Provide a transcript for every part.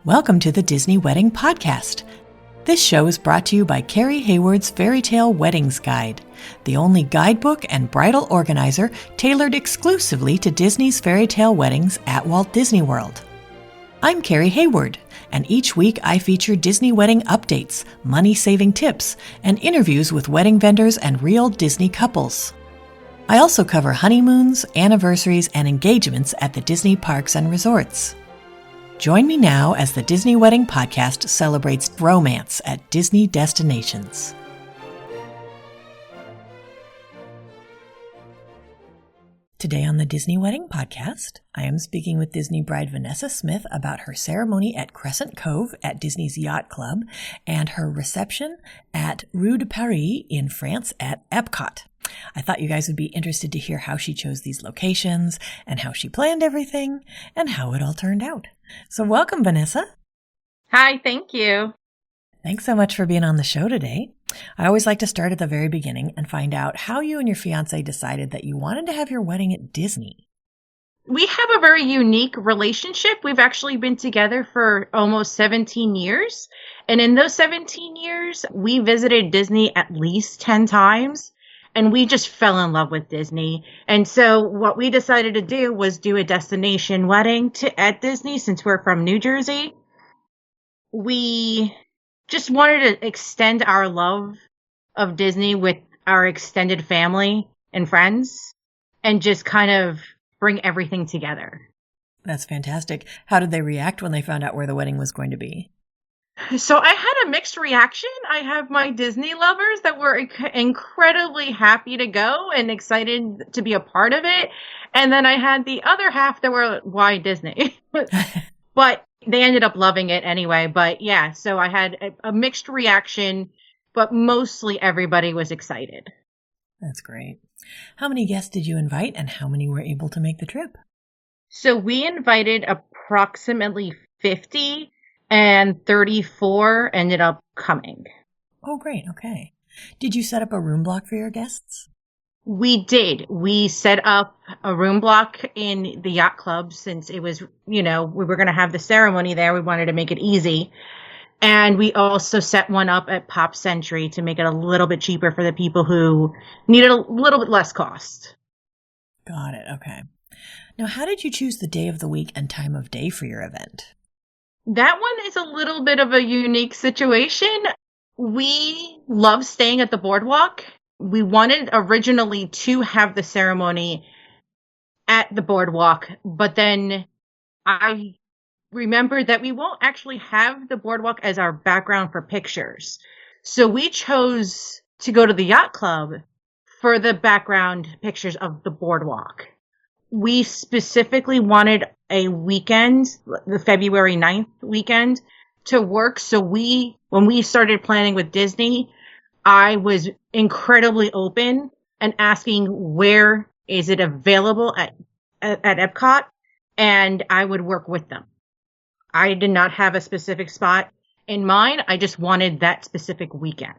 Welcome to the Disney Wedding Podcast. This show is brought to you by Carrie Hayward's Fairy Tale Weddings Guide, the only guidebook and bridal organizer tailored exclusively to Disney's fairy tale weddings at Walt Disney World. I'm Carrie Hayward, and each week I feature Disney wedding updates, money-saving tips, and interviews with wedding vendors and real Disney couples. I also cover honeymoons, anniversaries, and engagements at the Disney parks and resorts. Join me now as the Disney Wedding Podcast celebrates romance at Disney destinations. Today on the Disney Wedding Podcast, I am speaking with Disney bride Vanessa Smith about her ceremony at Crescent Cove at Disney's Yacht Club and her reception at Rue de Paris in France at EPCOT. I thought you guys would be interested to hear how she chose these locations and how she planned everything and how it all turned out. So welcome, Vanessa. Hi, thank you. Thanks so much for being on the show today. I always like to start at the very beginning and find out how you and your fiancé decided that you wanted to have your wedding at Disney. We have a very unique relationship. We've actually been together for almost 17 years. And in those 17 years, we visited Disney at least 10 times. And we just fell in love with Disney. And so what we decided to do was do a destination wedding at Disney since we're from New Jersey. We just wanted to extend our love of Disney with our extended family and friends and just kind of bring everything together. That's fantastic. How did they react when they found out where the wedding was going to be? So I had a mixed reaction. I have my Disney lovers that were incredibly happy to go and excited to be a part of it. And then I had the other half that were, why Disney? But they ended up loving it anyway. But yeah, so I had a mixed reaction, but mostly everybody was excited. That's great. How many guests did you invite and how many were able to make the trip? So we invited approximately 50. And 34 ended up coming. Oh, great. Okay. Did you set up a room block for your guests? We did. We set up a room block in the yacht club since it was, we were going to have the ceremony there. We wanted to make it easy. And we also set one up at Pop Century to make it a little bit cheaper for the people who needed a little bit less cost. Got it. Okay. Now, how did you choose the day of the week and time of day for your event? That one is a little bit of a unique situation. We love staying at the boardwalk. We wanted originally to have the ceremony at the boardwalk, but then I remembered that we won't actually have the boardwalk as our background for pictures. So we chose to go to the yacht club for the background pictures of the boardwalk. We specifically wanted a weekend, the February 9th weekend, to work. So when we started planning with Disney, I was incredibly open and asking where is it available at EPCOT, and I would work with them. I did not have a specific spot in mind. I just wanted that specific weekend.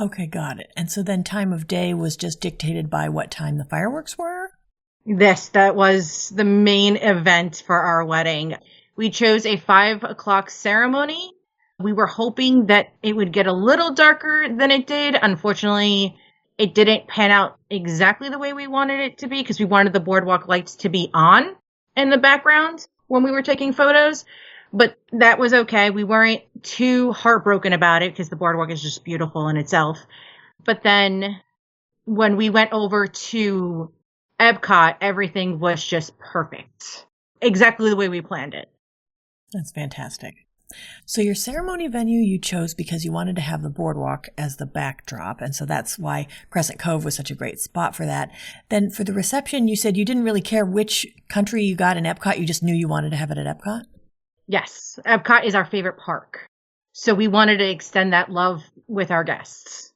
Okay, got it. And so then time of day was just dictated by what time the fireworks were? Yes, that was the main event for our wedding. We chose a 5:00 ceremony. We were hoping that it would get a little darker than it did. Unfortunately, it didn't pan out exactly the way we wanted it to be because we wanted the boardwalk lights to be on in the background when we were taking photos. But that was okay. We weren't too heartbroken about it because the boardwalk is just beautiful in itself. But then when we went over to EPCOT, everything was just perfect. Exactly the way we planned it. That's fantastic. So your ceremony venue you chose because you wanted to have the boardwalk as the backdrop, and so that's why Crescent Cove was such a great spot for that. Then for the reception, you said you didn't really care which country you got in EPCOT, you just knew you wanted to have it at EPCOT? Yes, EPCOT is our favorite park. So we wanted to extend that love with our guests.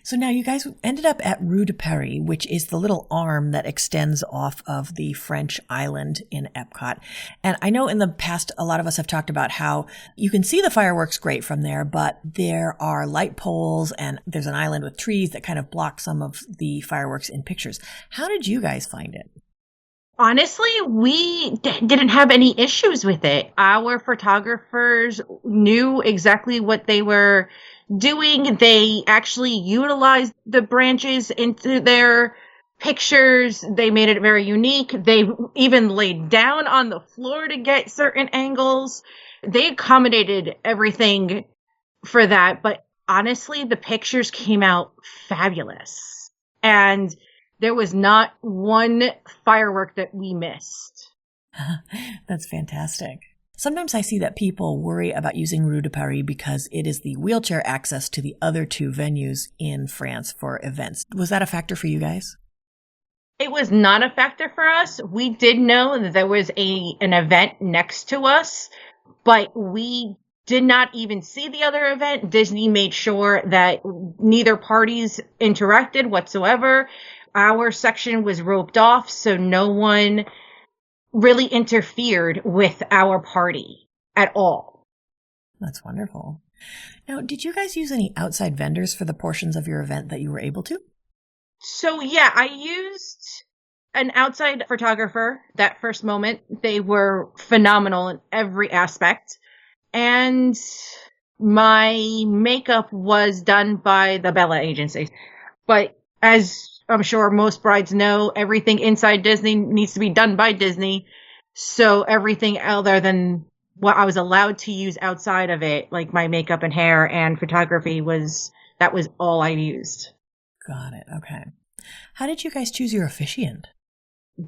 So now you guys ended up at Rue de Paris, which is the little arm that extends off of the French island in EPCOT. And I know in the past, a lot of us have talked about how you can see the fireworks great from there, but there are light poles and there's an island with trees that kind of block some of the fireworks in pictures. How did you guys find it? Honestly, we didn't have any issues with it. Our photographers knew exactly what they were doing. They actually utilized the branches into their pictures. They made it very unique. They even laid down on the floor to get certain angles. They accommodated everything for that, but honestly, the pictures came out fabulous. And there was not one firework that we missed. That's fantastic. Sometimes I see that people worry about using Rue de Paris because it is the wheelchair access to the other two venues in France for events. Was that a factor for you guys? It was not a factor for us. We did know that there was an event next to us, but we did not even see the other event. Disney made sure that neither parties interacted whatsoever. Our section was roped off, so no one really interfered with our party at all. That's wonderful. Now, did you guys use any outside vendors for the portions of your event that you were able to? So yeah, I used an outside photographer that first moment. They were phenomenal in every aspect. And my makeup was done by the Bella agency. But as I'm sure most brides know, everything inside Disney needs to be done by Disney. So everything other than what I was allowed to use outside of it, like my makeup and hair and photography, that was all I used. Got it. Okay. How did you guys choose your officiant?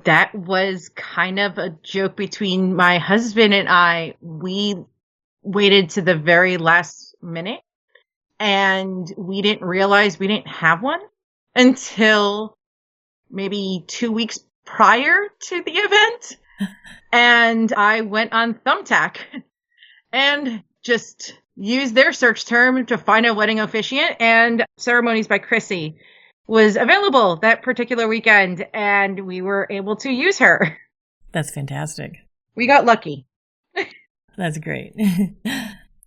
That was kind of a joke between my husband and I. We waited to the very last minute and we didn't realize we didn't have one until maybe 2 weeks prior to the event. And I went on Thumbtack and just used their search term to find a wedding officiant, and Ceremonies by Chrissy was available that particular weekend, and we were able to use her. That's fantastic. We got lucky. That's great.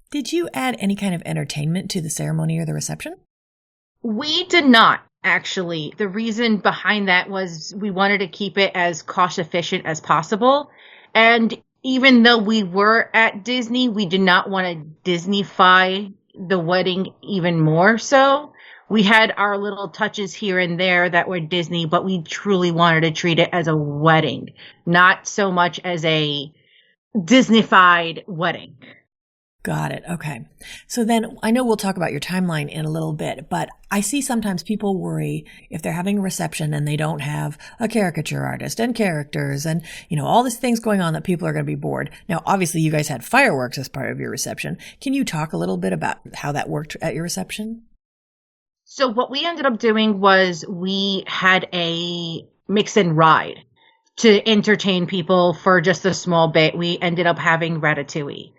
Did you add any kind of entertainment to the ceremony or the reception? We did not, actually. The reason behind that was we wanted to keep it as cost efficient as possible. And even though we were at Disney, we did not want to Disney-fy the wedding even more so. We had our little touches here and there that were Disney, but we truly wanted to treat it as a wedding, not so much as a Disney-fied wedding. Got it. Okay. So then I know we'll talk about your timeline in a little bit, but I see sometimes people worry if they're having a reception and they don't have a caricature artist and characters and, all these things going on that people are going to be bored. Now, obviously you guys had fireworks as part of your reception. Can you talk a little bit about how that worked at your reception? So what we ended up doing was we had a mix and ride to entertain people for just a small bit. We ended up having Ratatouille.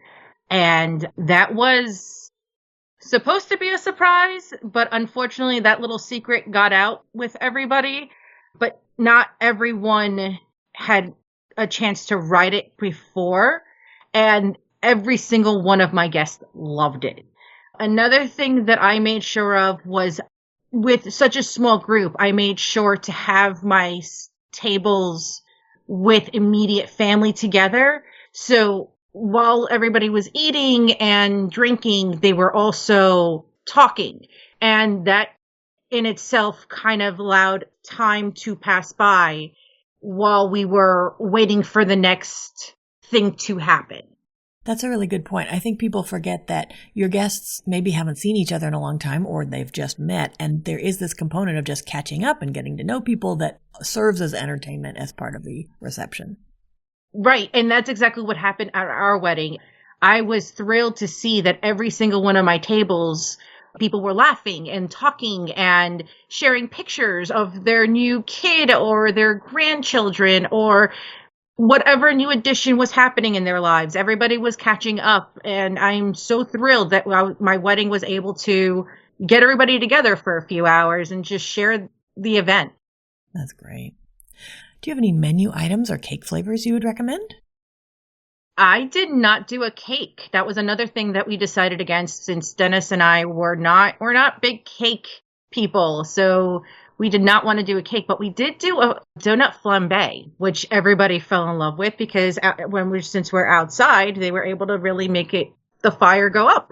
And that was supposed to be a surprise, but unfortunately that little secret got out with everybody. But not everyone had a chance to write it before. And every single one of my guests loved it. Another thing that I made sure of was with such a small group, I made sure to have my tables with immediate family together. So while everybody was eating and drinking, they were also talking. And that in itself kind of allowed time to pass by while we were waiting for the next thing to happen. That's a really good point. I think people forget that your guests maybe haven't seen each other in a long time or they've just met. And there is this component of just catching up and getting to know people that serves as entertainment as part of the reception. Right. And that's exactly what happened at our wedding. I was thrilled to see that every single one of my tables, people were laughing and talking and sharing pictures of their new kid or their grandchildren or whatever new addition was happening in their lives. Everybody was catching up. And I'm so thrilled that my wedding was able to get everybody together for a few hours and just share the event. That's great. Do you have any menu items or cake flavors you would recommend? I did not do a cake. That was another thing that we decided against since Dennis and I were not big cake people. So We did not want to do a cake, but we did do a donut flambe, which everybody fell in love with because since we're outside, they were able to really make the fire go up.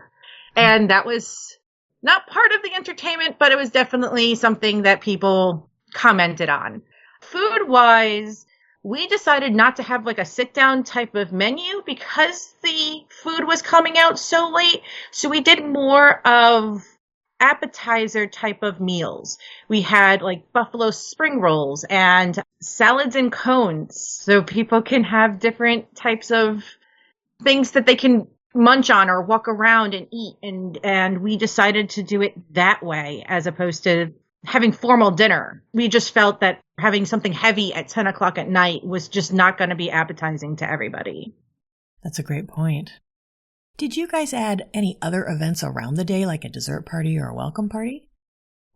And that was not part of the entertainment, but it was definitely something that people commented on. Food-wise, we decided not to have like a sit-down type of menu because the food was coming out so late. So we did more of appetizer type of meals. We had like buffalo spring rolls and salads and cones. So people can have different types of things that they can munch on or walk around and eat. And we decided to do it that way as opposed to having formal dinner. We just felt that having something heavy at 10 o'clock at night was just not going to be appetizing to everybody. That's a great point. Did you guys add any other events around the day, like a dessert party or a welcome party?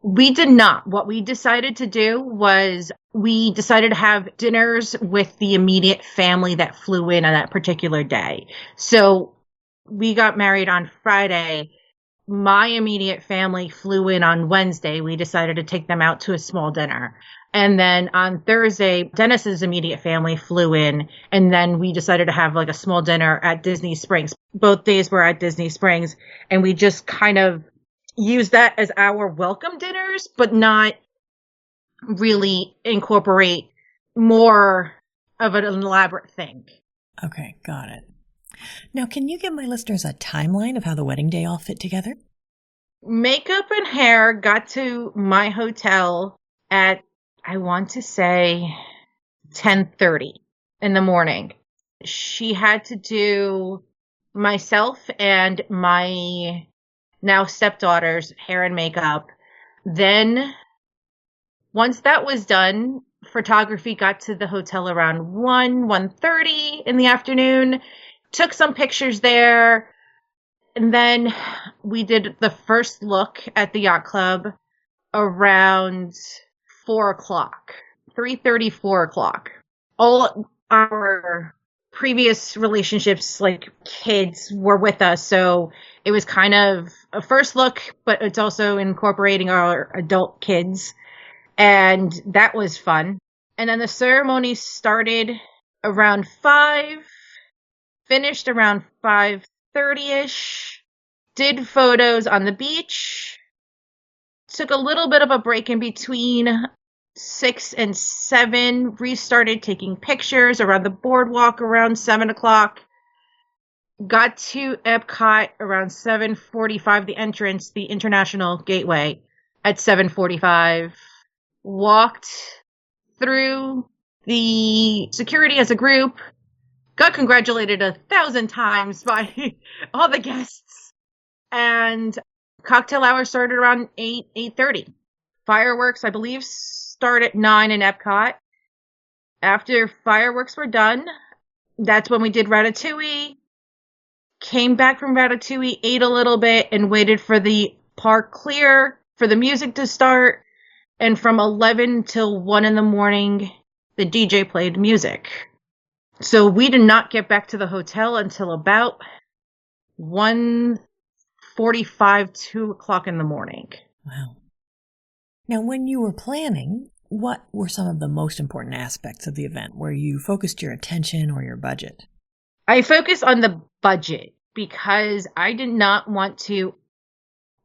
We did not. What we decided to do was we decided to have dinners with the immediate family that flew in on that particular day. So we got married on Friday. My immediate family flew in on Wednesday. We decided to take them out to a small dinner. And then on Thursday, Dennis's immediate family flew in. And then we decided to have like a small dinner at Disney Springs. Both days were at Disney Springs. And we just kind of used that as our welcome dinners, but not really incorporate more of an elaborate thing. Okay, got it. Now, can you give my listeners a timeline of how the wedding day all fit together? Makeup and hair got to my hotel at, I want to say, 10:30 in the morning. She had to do myself and my now stepdaughter's hair and makeup. Then, once that was done, photography got to the hotel around 1:30 in the afternoon. Took some pictures there, and then we did the first look at the yacht club around 4 o'clock, 3:30, 4 o'clock. All our previous relationships, like kids, were with us, so it was kind of a first look, but it's also incorporating our adult kids, and that was fun. And then the ceremony started around 5. Finished around 5:30-ish. Did photos on the beach. Took a little bit of a break in between 6 and 7. Restarted taking pictures around the boardwalk around 7 o'clock. Got to EPCOT around 7:45, the entrance, the International Gateway, at 7:45. Walked through the security as a group. Got congratulated 1,000 times by all the guests. And cocktail hour started around 8:30. Fireworks, I believe, start at 9 in EPCOT. After fireworks were done, that's when we did Ratatouille. Came back from Ratatouille, ate a little bit, and waited for the park clear, for the music to start. And from 11 till 1 in the morning, the DJ played music. So we did not get back to the hotel until about 1:45, 2 o'clock in the morning. Wow. Now, when you were planning, what were some of the most important aspects of the event where you focused your attention or your budget? I focused on the budget because I did not want to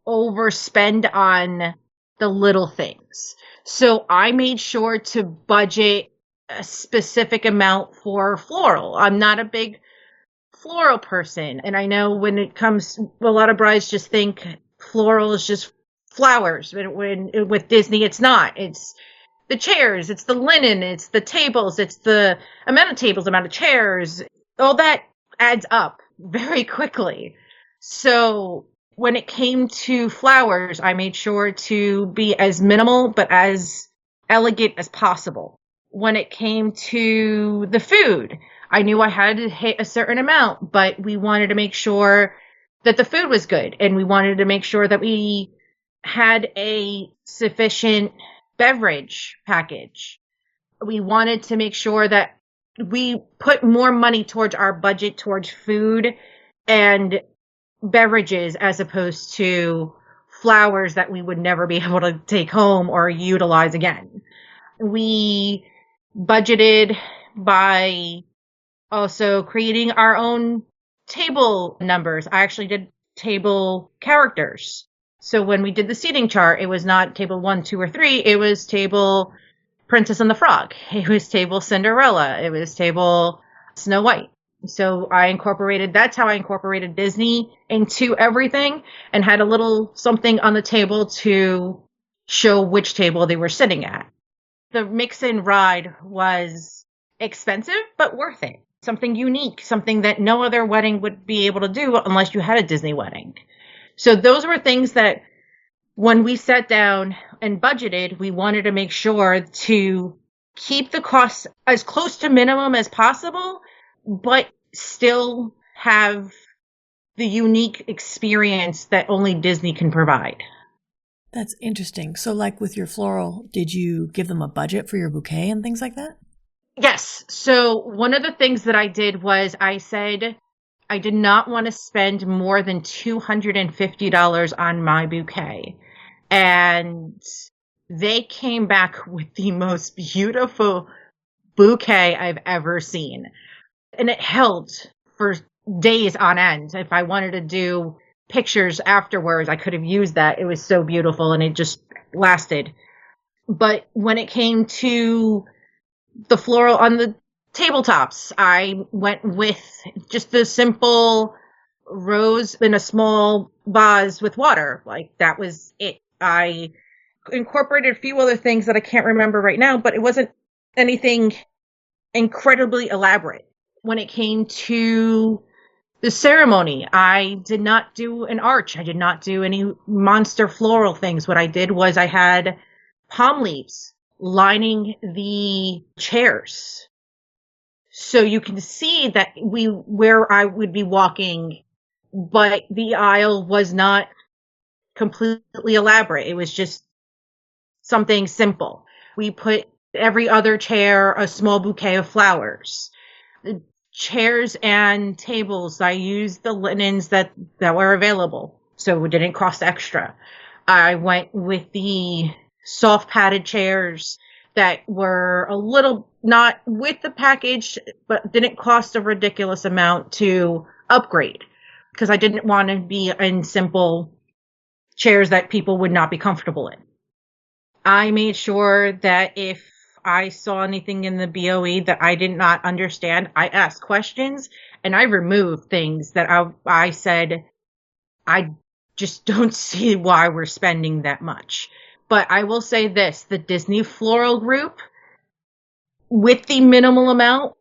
overspend on the little things. So I made sure to budget a specific amount for floral. I'm not a big floral person. And I know when it comes, a lot of brides just think floral is just flowers. When with Disney, it's not. It's the chairs, it's the linen, it's the tables, it's the amount of tables, amount of chairs. All that adds up very quickly. So when it came to flowers, I made sure to be as minimal but as elegant as possible. When it came to the food, I knew I had to hit a certain amount, but we wanted to make sure that the food was good, and we wanted to make sure that we had a sufficient beverage package. We wanted to make sure that we put more money towards our budget towards food and beverages as opposed to flowers that we would never be able to take home or utilize again. We budgeted by also creating our own table numbers. I actually did table characters. So when we did the seating chart, it was not table 1, 2, or 3. It was table Princess and the Frog. It was table Cinderella. It was table Snow White. So that's how I incorporated Disney into everything and had a little something on the table to show which table they were sitting at. The mix-in ride was expensive, but worth it. Something unique, something that no other wedding would be able to do unless you had a Disney wedding. So those were things that when we sat down and budgeted, we wanted to make sure to keep the costs as close to minimum as possible, but still have the unique experience that only Disney can provide. That's interesting. So like with your floral, did you give them a budget for your bouquet and things like that? Yes. So one of the things that I did was I said I did not want to spend more than $250 on my bouquet. And they came back with the most beautiful bouquet I've ever seen. And it held for days on end. If I wanted to do pictures afterwards, I could have used that. It was so beautiful and it just lasted. But when it came to the floral on the tabletops, I went with just the simple rose in a small vase with water. Like that was it. I incorporated a few other things that I can't remember right now, but it wasn't anything incredibly elaborate. When it came to the ceremony, I did not do an arch. I did not do any monster floral things. What I did was I had palm leaves lining the chairs. So you can see that where I would be walking, but the aisle was not completely elaborate. It was just something simple. We put every other chair a small bouquet of flowers. The chairs and tables, I used the linens that were available, so it didn't cost extra. I went with the soft padded chairs that were a little not with the package, but didn't cost a ridiculous amount to upgrade because I didn't want to be in simple chairs that people would not be comfortable in. I made sure that if I saw anything in the BOE that I did not understand, I asked questions and I removed things that I said, I just don't see why we're spending that much. But I will say this, the Disney Floral Group, with the minimal amount,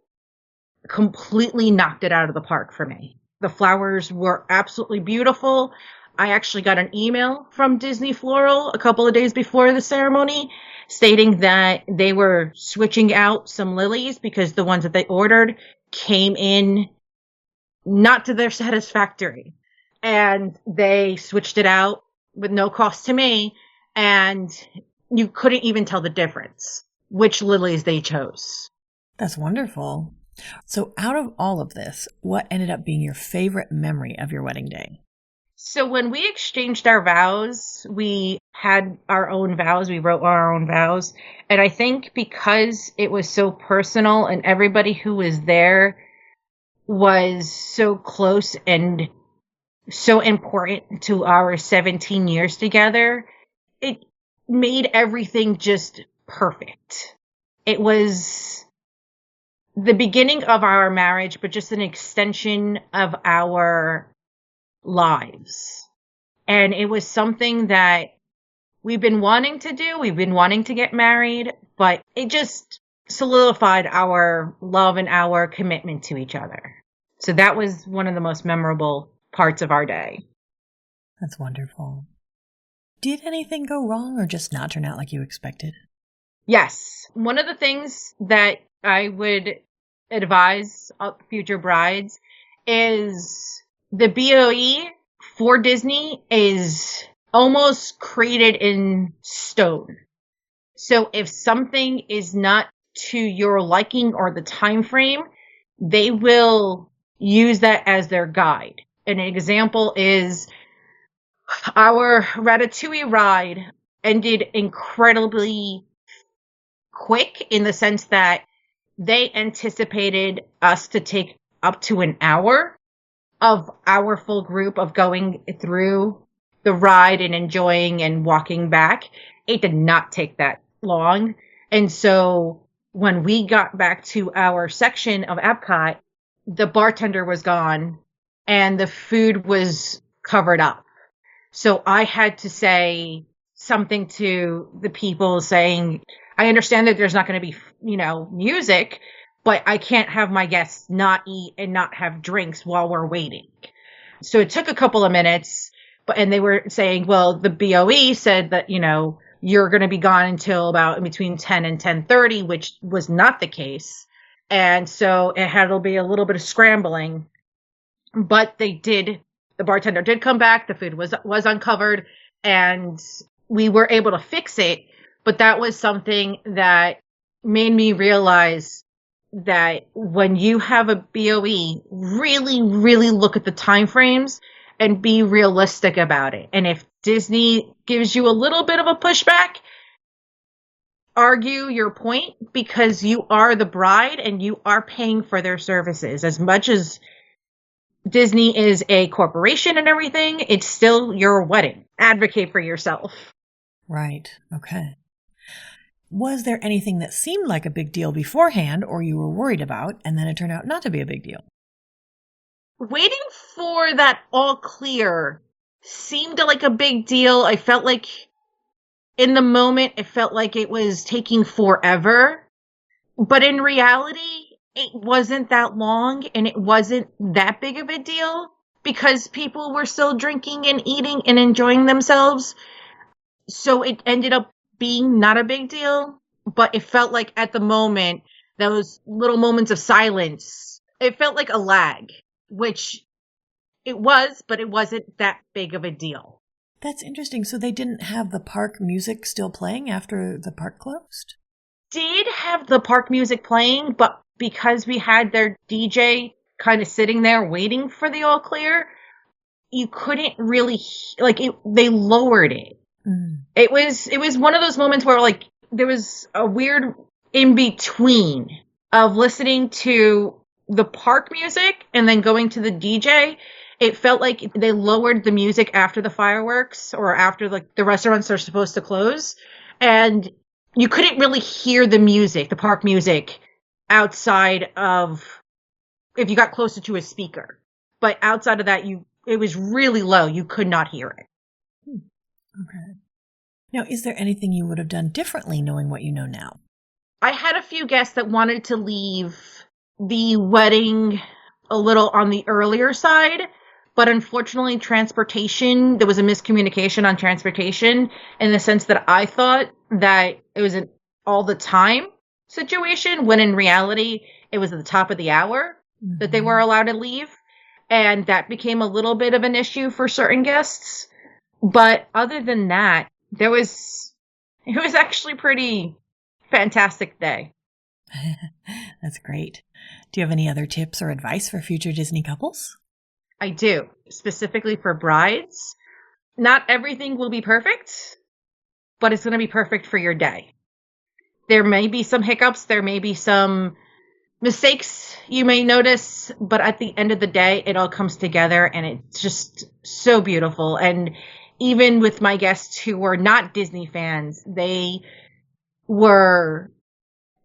completely knocked it out of the park for me. The flowers were absolutely beautiful. I actually got an email from Disney Floral a couple of days before the ceremony stating that they were switching out some lilies because the ones that they ordered came in not to their satisfactory. And they switched it out with no cost to me. And you couldn't even tell the difference which lilies they chose. That's wonderful. So out of all of this, what ended up being your favorite memory of your wedding day? So when we exchanged our vows, we had our own vows. We wrote our own vows. And I think because it was so personal and everybody who was there was so close and so important to our 17 years together, it made everything just perfect. It was the beginning of our marriage, but just an extension of our lives. And it was something that we've been wanting to do. We've been wanting to get married, but it just solidified our love and our commitment to each other. So that was one of the most memorable parts of our day. That's wonderful. Did anything go wrong or just not turn out like you expected? Yes. One of the things that I would advise future brides is the BOE for Disney is almost created in stone. So if something is not to your liking or the time frame, they will use that as their guide. An example is Our Ratatouille ride ended incredibly quick in the sense that they anticipated us to take up to an hour of our full group of going through the ride and enjoying and walking back. It did not take that long. And so when we got back to our section of EPCOT, the bartender was gone and the food was covered up. So I had to say something to the people saying, I understand that there's not going to be, music, but I can't have my guests not eat and not have drinks while we're waiting. So it took a couple of minutes, and they were saying, well, the BOE said that, you're going to be gone until about between 10 and 10:30, which was not the case. And so it'll be a little bit of scrambling, but the bartender did come back. The food was uncovered and we were able to fix it. But that was something that made me realize that when you have a BOE, really, really look at the time frames and be realistic about it. And if Disney gives you a little bit of a pushback, argue your point, because you are the bride and you are paying for their services. As much as Disney is a corporation and everything, it's still your wedding. Advocate for yourself. Right. Okay. Was there anything that seemed like a big deal beforehand or you were worried about, and then it turned out not to be a big deal? Waiting for that all clear seemed like a big deal. I felt like in the moment, it felt like it was taking forever. But in reality, it wasn't that long and it wasn't that big of a deal because people were still drinking and eating and enjoying themselves. So it ended up being not a big deal, but it felt like at the moment, those little moments of silence, it felt like a lag, which it was, but it wasn't that big of a deal. That's interesting. So they didn't have the park music still playing after the park closed? Did have the park music playing, but because we had their DJ kind of sitting there waiting for the all clear, you couldn't really, they lowered it. Mm. It was one of those moments where there was a weird in between of listening to the park music and then going to the DJ. It felt like they lowered the music after the fireworks or after the restaurants are supposed to close. And you couldn't really hear the music, the park music, outside of if you got closer to a speaker. But outside of that, it was really low. You could not hear it. Okay. Now, is there anything you would have done differently knowing what you know now? I had a few guests that wanted to leave the wedding a little on the earlier side, but unfortunately there was a miscommunication on transportation in the sense that I thought that it was an all the time situation, when in reality, it was at the top of the hour that they were allowed to leave. And that became a little bit of an issue for certain guests. But other than that, it was actually pretty fantastic day. That's great. Do you have any other tips or advice for future Disney couples? I do, specifically for brides. Not everything will be perfect, but it's going to be perfect for your day. There may be some hiccups, there may be some mistakes you may notice, but at the end of the day, it all comes together and it's just so beautiful. And even with my guests who were not Disney fans, they were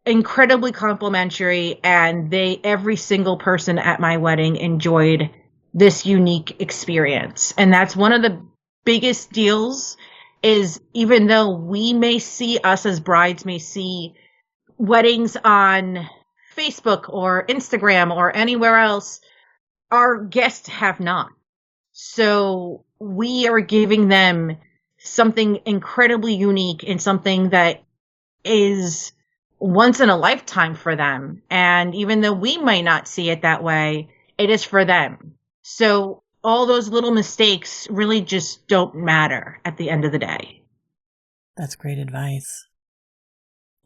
incredibly complimentary, and every single person at my wedding enjoyed this unique experience. And that's one of the biggest deals, is even though us as brides may see weddings on Facebook or Instagram or anywhere else, our guests have not. So we are giving them something incredibly unique and something that is once in a lifetime for them. And even though we might not see it that way, it is for them. So all those little mistakes really just don't matter at the end of the day. That's great advice.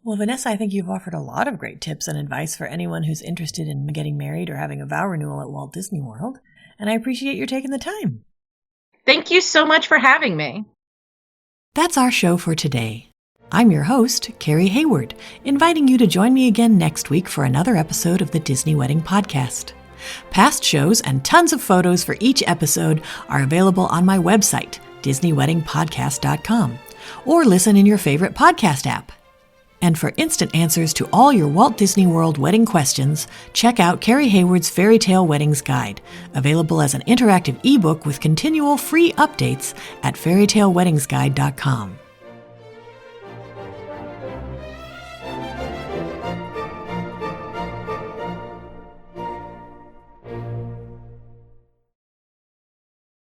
Well, Vanessa, I think you've offered a lot of great tips and advice for anyone who's interested in getting married or having a vow renewal at Walt Disney World. And I appreciate your taking the time. Thank you so much for having me. That's our show for today. I'm your host, Carrie Hayward, inviting you to join me again next week for another episode of the Disney Wedding Podcast. Past shows and tons of photos for each episode are available on my website, DisneyWeddingPodcast.com, or listen in your favorite podcast app. And for instant answers to all your Walt Disney World wedding questions, check out Carrie Hayward's Fairy Tale Weddings Guide, available as an interactive ebook with continual free updates at fairytaleweddingsguide.com.